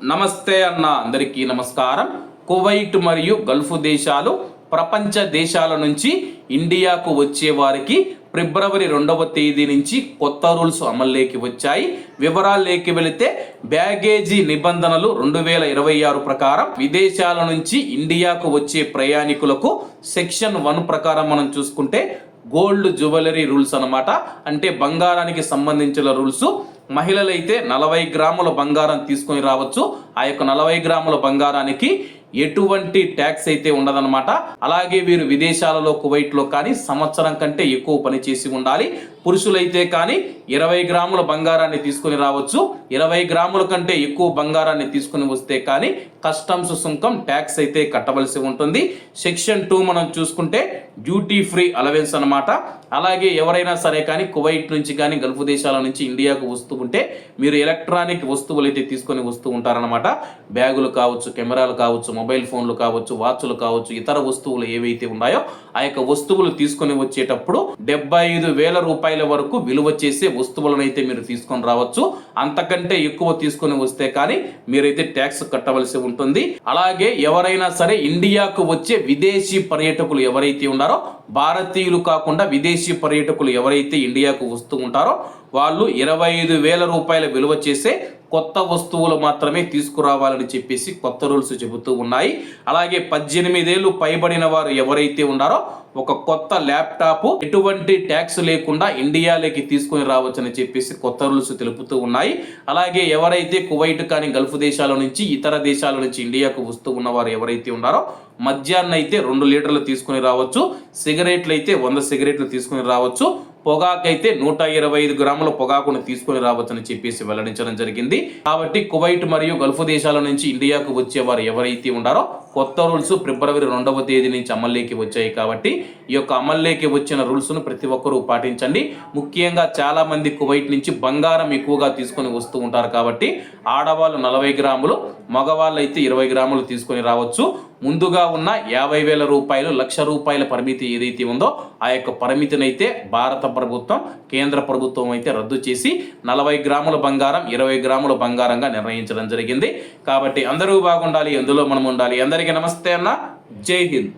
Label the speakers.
Speaker 1: నమస్తే అన్న అందరికీ నమస్కారం. కువైట్ మరియు గల్ఫ్ దేశాలు ప్రపంచ దేశాల నుంచి ఇండియాకు వచ్చే వారికి ఫిబ్రవరి 2వ తేదీ నుంచి కొత్త రూల్స్ అమల్లోకి వచ్చాయి. వివరాల్లోకి వెళితే బ్యాగేజీ నిబంధనలు 2026 ప్రకారం విదేశాల నుంచి ఇండియాకు వచ్చే ప్రయాణికులకు సెక్షన్ 1 ప్రకారం మనం చూసుకుంటే గోల్డ్ జ్యువెలరీ రూల్స్ అన్నమాట. అంటే బంగారానికి సంబంధించిన రూల్స్. మహిళలైతే 40 గ్రాముల బంగారం తీసుకొని రావచ్చు. ఆ యొక్క 40 గ్రాముల బంగారానికి ఎటువంటి ట్యాక్స్ అయితే ఉండదన్నమాట. అలాగే వీరు విదేశాలలో కువైట్లో కానీ సంవత్సరం కంటే ఎక్కువ పని చేసి ఉండాలి. పురుషులైతే కానీ 20 గ్రాముల బంగారాన్ని తీసుకొని రావచ్చు. 20 గ్రాముల కంటే ఎక్కువ బంగారాన్ని తీసుకుని వస్తే కానీ కస్టమ్స్ సుంకం ట్యాక్స్ అయితే కట్టవలసి ఉంటుంది. సెక్షన్ 2 మనం చూసుకుంటే డ్యూటీ ఫ్రీ అలవెన్స్ అనమాట. అలాగే ఎవరైనా సరే కానీ కువైట్ నుంచి కానీ గల్ఫ్ దేశాల నుంచి ఇండియాకు వస్తూ ఉంటే మీరు ఎలక్ట్రానిక్ వస్తువులు అయితే తీసుకొని వస్తూ ఉంటారనమాట. బ్యాగులు కావచ్చు, కెమెరాలు కావచ్చు, మొబైల్ ఫోన్లు కావచ్చు, వాచ్లు కావచ్చు, ఇతర వస్తువులు ఏవైతే ఉన్నాయో ఆ యొక్క వస్తువులు తీసుకొని వచ్చేటప్పుడు 75,000 రూపాయల వరకు విలువ చేసే వస్తువులను అయితే మీరు తీసుకొని రావచ్చు. అంతకంటే ఎక్కువ తీసుకొని వస్తే కానీ మీరైతే ట్యాక్స్ కట్టవలసి ఉంటుంది. అలాగే ఎవరైనా సరే ఇండియాకు వచ్చే విదేశీ పర్యాటకులు ఎవరైతే ఉన్నారో, భారతీయులు కాకుండా విదేశీ పర్యాటకులు ఎవరైతే ఇండియాకు వస్తూ ఉంటారో వాళ్ళు 25,000 రూపాయల విలువ చేసే కొత్త వస్తువులు మాత్రమే తీసుకురావాలని చెప్పేసి కొత్త రూల్స్ చెబుతూ ఉన్నాయి. అలాగే 18 ఏళ్ళు పైబడిన వారు ఎవరైతే ఉన్నారో ఒక కొత్త ల్యాప్టాప్ ఎటువంటి ట్యాక్స్ లేకుండా ఇండియాలోకి తీసుకొని రావచ్చని చెప్పేసి కొత్త రూల్స్ తెలుపుతూ ఉన్నాయి. అలాగే ఎవరైతే కువైట్ కానీ గల్ఫ్ దేశాల నుంచి ఇతర దేశాల నుంచి ఇండియాకు వస్తూ ఉన్నవారు ఎవరైతే ఉన్నారో మద్యాన్ని అయితే 2 లీటర్లు తీసుకొని రావచ్చు. సిగరెట్లు అయితే 100 సిగరెట్లు తీసుకొని రావచ్చు. పొగాకైతే 125 గ్రాముల పొగాకును తీసుకొని రావచ్చని చెప్పేసి వెల్లడించడం జరిగింది. కాబట్టి కువైట్ మరియు గల్ఫ్ దేశాల నుంచి ఇండియాకు వచ్చేవారు ఎవరైతే ఉన్నారో కొత్త రూల్స్ ఫిబ్రవరి 2వ తేదీ నుంచి అమల్లోకి వచ్చాయి. కాబట్టి ఈ యొక్క అమల్లోకి వచ్చిన రూల్స్ను ప్రతి ఒక్కరూ పాటించండి. ముఖ్యంగా చాలా మంది కువైట్ నుంచి బంగారం ఎక్కువగా తీసుకొని వస్తూ ఉంటారు. కాబట్టి ఆడవాళ్ళు 40 గ్రాములు, మగవాళ్ళు అయితే 20 గ్రాములు తీసుకొని రావచ్చు. ముందుగా ఉన్న 50,000 రూపాయలు, ₹1,00,000 పరిమితి ఏదైతే ఉందో ఆ యొక్క పరిమితిని అయితే భారత ప్రభుత్వం, కేంద్ర ప్రభుత్వం అయితే రద్దు చేసి 40 గ్రాముల బంగారం 20 గ్రాముల బంగారంగా నిర్ణయించడం జరిగింది. కాబట్టి అందరూ బాగుండాలి, అందులో మనం ఉండాలి. అందరికీ నమస్తే అన్న, జై హింద్.